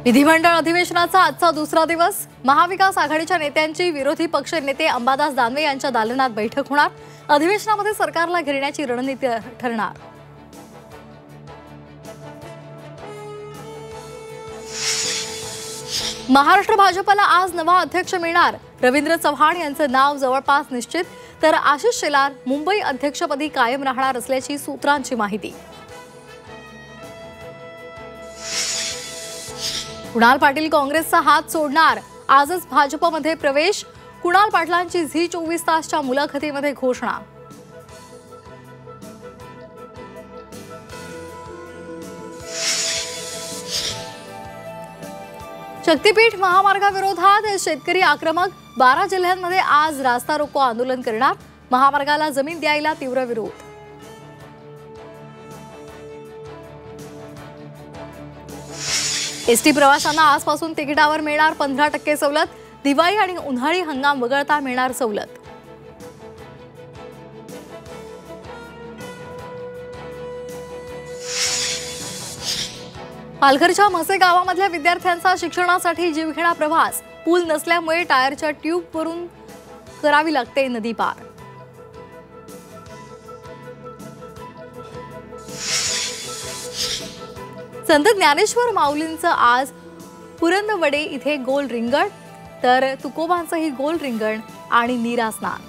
विधिमंडळ अधिवेशनाचा आजचा दुसरा दिवस। महाविकास आघाडीच्या नेत्यांची विरोधी पक्ष नेते अंबादास दानवे यांच्या दालनात बैठक होणार। अधिवेशनामध्ये सरकारला घेरण्याची रणनीती ठरणार। महाराष्ट्र भाजपला आज नवा अध्यक्ष मिळणार। रवींद्र चव्हाण यांचं नाव जवळपास निश्चित, तर आशिष शेलार मुंबई अध्यक्षपदी कायम राहणार असल्याची सूत्रांची माहिती। कुणाल पाटील काँग्रेसचा हात सोडणार। आजच भाजपमध्ये प्रवेश। कुणाल पाटलांची झी 24 तासच्या मुलाखतीमध्ये घोषणा। शक्तीपीठ महामार्गाविरोधात शेतकरी आक्रमक। 12 जिल्ह्यांमध्ये आज रास्ता रोको आंदोलन करणार। महामार्गाला जमीन द्यायला तीव्र विरोध। एसटी प्रवाशांना आजपासून तिकिटावर मिळणार 15% सवलत। दिवाळी आणि उन्हाळी हंगाम वगळता मिळणार सवलत। पालघरच्या म्हसे गावामधल्या विद्यार्थ्यांचा शिक्षणासाठी जीवघेणा प्रवास। पूल नसल्यामुळे टायरच्या ट्यूबवरून करावी लागते नदी पार। संत ज्ञानेश्वर माऊलींचं आज पुरंदवडे इथे गोल रिंगण, तर तुकोबांचंही गोल रिंगण आणि नीरा स्नान।